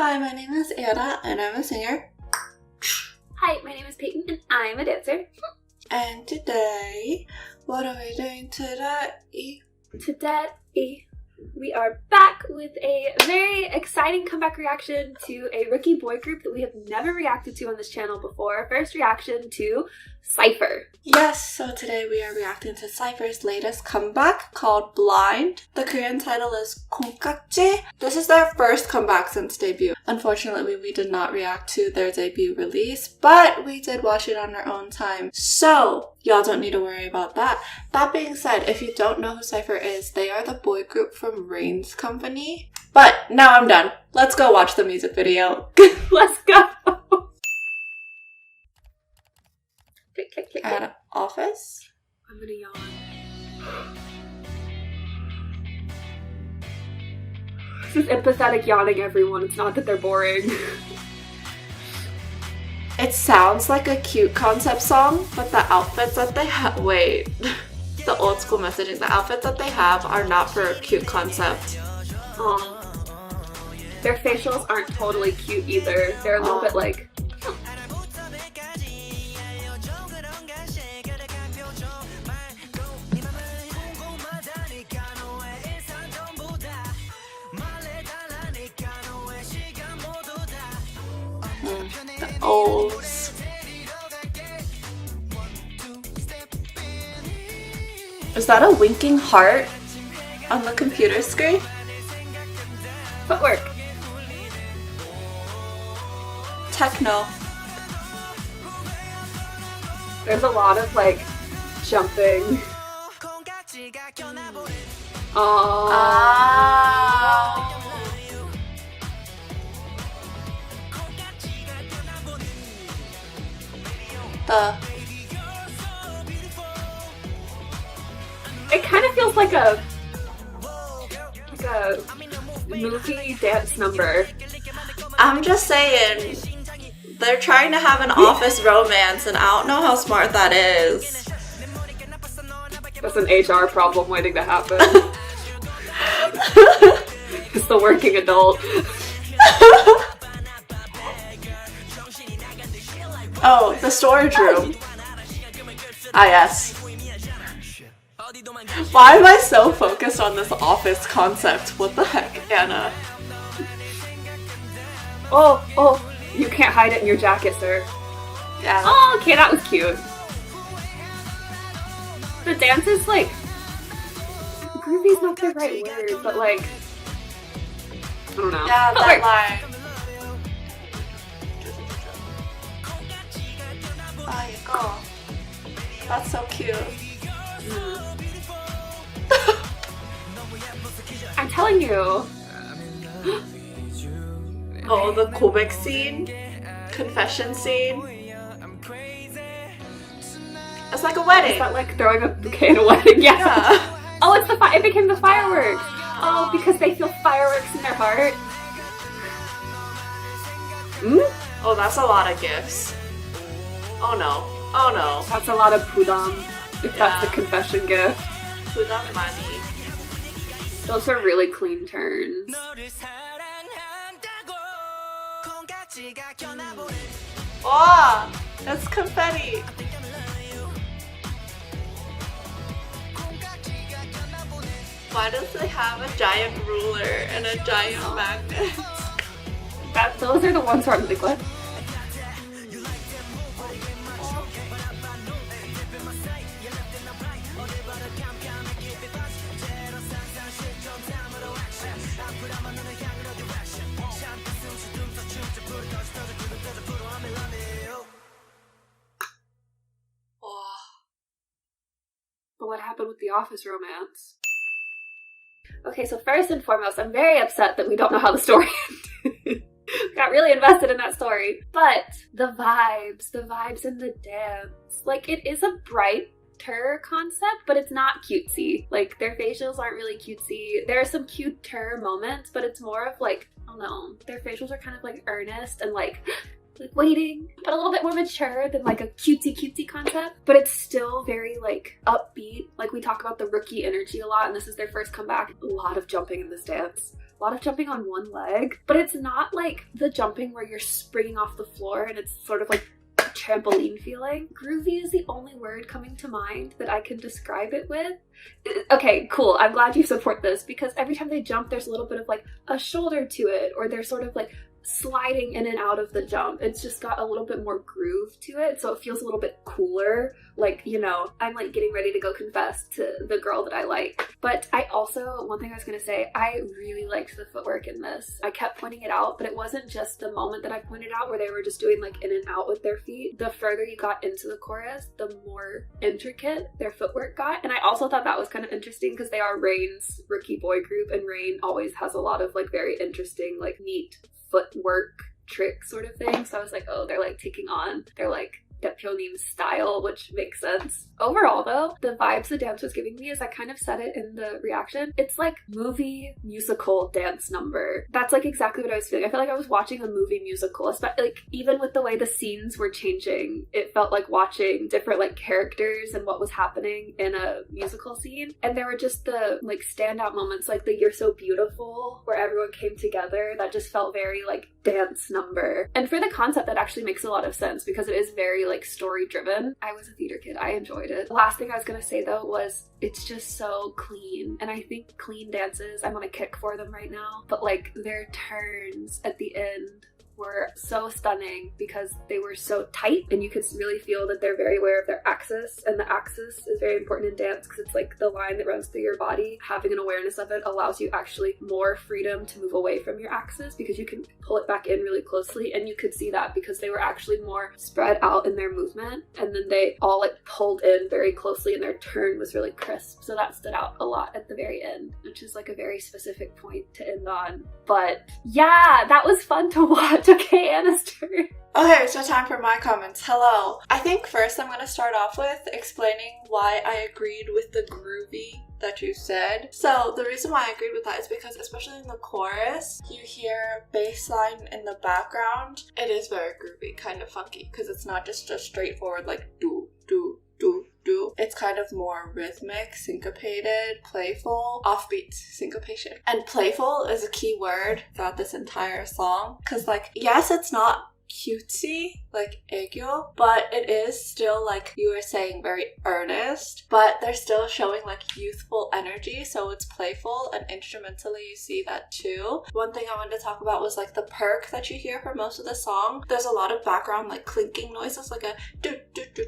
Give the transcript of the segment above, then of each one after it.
Hi, my name is Anna, and I'm a singer. Hi, my name is Peyton, and I'm a dancer. And today, what are we doing today? Today, we are back with a very exciting comeback reaction to a rookie boy group that we have never reacted to on this channel before. First reaction to Cypher. Yes, so today we are reacting to Cypher's latest comeback called Blind. The Korean title is Kongkakje. This is their first comeback since debut. Unfortunately, we did not react to their debut release, but we did watch it on our own time. So, y'all don't need to worry about that. That being said, if you don't know who Cypher is, they are the boy group from Rain's Company. But now I'm done. Let's go watch the music video. Let's go! Click, click, click, click. At office? I'm gonna yawn. This is empathetic yawning, everyone. It's not that they're boring. It sounds like a cute concept song, but the outfits that they have— wait. The old school messaging. The outfits that they have are not for a cute concept. Their facials aren't totally cute either. They're a little bit like... The O's. Is that a winking heart on the computer screen? Footwork. Techno. There's a lot of like jumping. It kind of feels like a movie dance number. I'm just saying, they're trying to have an office romance, and I don't know how smart that is. That's an HR problem waiting to happen. It's the working adult. Oh, the storage room. Ah, yes. Why am I so focused on this office concept? What the heck, Anna? Oh, you can't hide it in your jacket, sir. Yeah. Oh, okay, that was cute. The dance is like... groovy's not the right word, but like... I don't know. Yeah, that line. Ay, go. That's so cute. I'm telling you. Oh, the Quebec scene? Confession scene? It's like a wedding. Is that like throwing a bouquet at a wedding? Yeah. Oh, it's it became the fireworks. Oh, because they feel fireworks in their heart. Oh, that's a lot of gifts. Oh no. Oh no. That's a lot of pudam, if that's the confession gift. Pudam money. Those are really clean turns. Oh, that's confetti. Why does it have a giant ruler and a giant magnet? Those are the ones where I'm like, what? But what happened with the office romance? Okay, so first and foremost, I'm very upset that we don't know how the story ended. Got really invested in that story. But the vibes in the dance. Like, it is a brighter concept, but it's not cutesy. Like, their facials aren't really cutesy. There are some cuter moments, but it's more of like, I don't know, their facials are kind of like earnest and like waiting, but a little bit more mature than like a cutesy concept. But it's still very like upbeat. Like, we talk about the rookie energy a lot, and this is their first comeback. A lot of jumping in this dance. A lot of jumping on one leg, but it's not like the jumping where you're springing off the floor and it's sort of like trampoline feeling. Groovy is the only word coming to mind that I can describe it with. Okay, cool. I'm glad you support this, because every time they jump, there's a little bit of like a shoulder to it, or they're sort of like sliding in and out of the jump. It's just got a little bit more groove to it, so it feels a little bit cooler. Like, you know, I'm like getting ready to go confess to the girl that I like. But I also, one thing I was gonna say, I really liked the footwork in this. I kept pointing it out, but it wasn't just the moment that I pointed out where they were just doing like in and out with their feet. The further you got into the chorus, the more intricate their footwork got. And I also thought that was kind of interesting because they are Rain's rookie boy group, and Rain always has a lot of like very interesting, like neat footwork trick sort of thing. So I was like, oh, they're like taking on their like Daepyeonim's style, which makes sense. Overall though, the vibes the dance was giving me, as I kind of said it in the reaction, it's like movie musical dance number. That's like exactly what I was feeling. I felt like I was watching a movie musical, especially like even with the way the scenes were changing, it felt like watching different like characters and what was happening in a musical scene. And there were just the like standout moments, like the You're So Beautiful, where everyone came together. That just felt very like dance number. And for the concept, that actually makes a lot of sense because it is very like story driven. I was a theater kid. I enjoyed it. The last thing I was gonna say though was it's just so clean. And I think clean dances, I'm on a kick for them right now. But like their turns at the end were so stunning because they were so tight, and you could really feel that they're very aware of their axis, and the axis is very important in dance because it's like the line that runs through your body. Having an awareness of it allows you actually more freedom to move away from your axis because you can pull it back in really closely, and you could see that because they were actually more spread out in their movement, and then they all like pulled in very closely and their turn was really crisp. So that stood out a lot at the very end, which is like a very specific point to end on. But yeah, that was fun to watch. Okay, Anna's turn. Okay, so time for my comments. Hello. I think first I'm going to start off with explaining why I agreed with the groovy that you said. So the reason why I agreed with that is because especially in the chorus, you hear bass line in the background. It is very groovy, kind of funky, because it's not just a straightforward like do, do, do, do. It's kind of more rhythmic, syncopated, playful, offbeat syncopation. And playful is a key word throughout this entire song, because like, yes, it's not cutesy like aegyo, but it is still, like you were saying, very earnest, but they're still showing like youthful energy, so it's playful, and instrumentally you see that too. One thing I wanted to talk about was like the perk that you hear for most of the song. There's a lot of background like clinking noises, like a do do do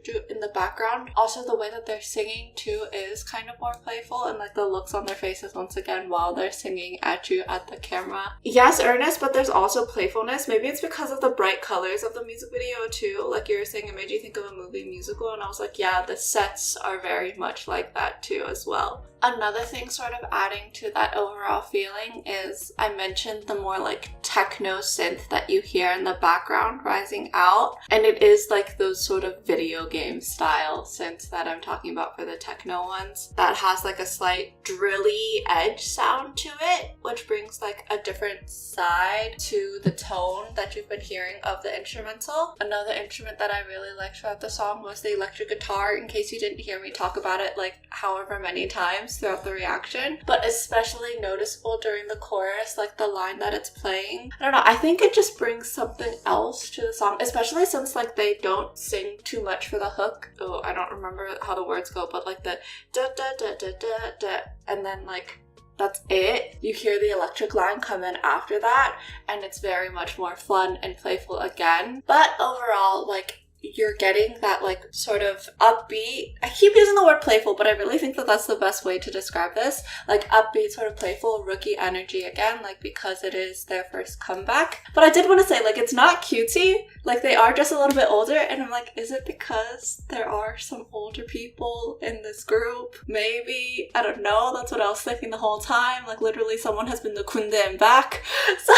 do in the background. Also, the way that they're singing too is kind of more playful, and like the looks on their faces once again while they're singing at you at the camera. Yes, earnest, but there's also playfulness. Maybe it's because of the bright colors of the music video too. Like you were saying, it made you think of a movie musical, and I was like, yeah, the sets are very much like that too as well. Another thing sort of adding to that overall feeling is I mentioned the more like techno synth that you hear in the background rising out, and it is like those sort of video game style synths that I'm talking about for the techno ones that has like a slight drilly edge sound to it, which brings like a different side to the tone that you've been hearing of the instrumental. Another instrument that I really liked throughout the song was the electric guitar, in case you didn't hear me talk about it like however many times throughout the reaction, but especially noticeable during the chorus, like the line that it's playing. I don't know, I think it just brings something else to the song, especially since like they don't sing too much for the hook. Oh, I don't remember how the words go, but like the da da da da da da, and then like that's it. You hear the electric line come in after that, and it's very much more fun and playful again. But overall, like, you're getting that like sort of upbeat, I keep using the word playful, but I really think that that's the best way to describe this, like upbeat, sort of playful rookie energy again, like because it is their first comeback. But I did want to say, like, it's not cutesy, like they are just a little bit older, and I'm like, is it because there are some older people in this group? Maybe, I don't know, that's what I was thinking the whole time, like literally someone has been to Kunde and back. So,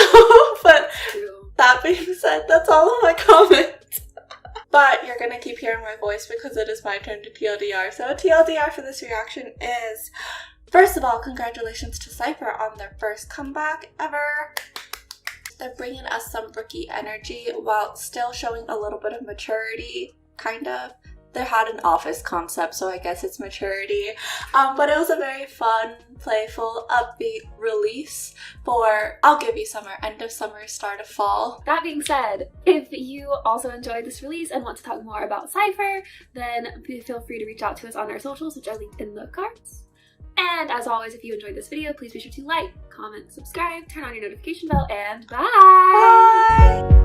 but that being said, that's all of my comments. But you're gonna keep hearing my voice because it is my turn to TLDR. So TLDR for this reaction is, first of all, congratulations to Cypher on their first comeback ever. They're bringing us some rookie energy while still showing a little bit of maturity, kind of. they had an office concept, so I guess it's maturity. But it was a very fun, playful, upbeat release for I'll Give You Summer, end of summer, start of fall. That being said, if you also enjoyed this release and want to talk more about Cypher, then feel free to reach out to us on our socials, which are linked in the cards. And as always, if you enjoyed this video, please be sure to like, comment, subscribe, turn on your notification bell, and bye! Bye!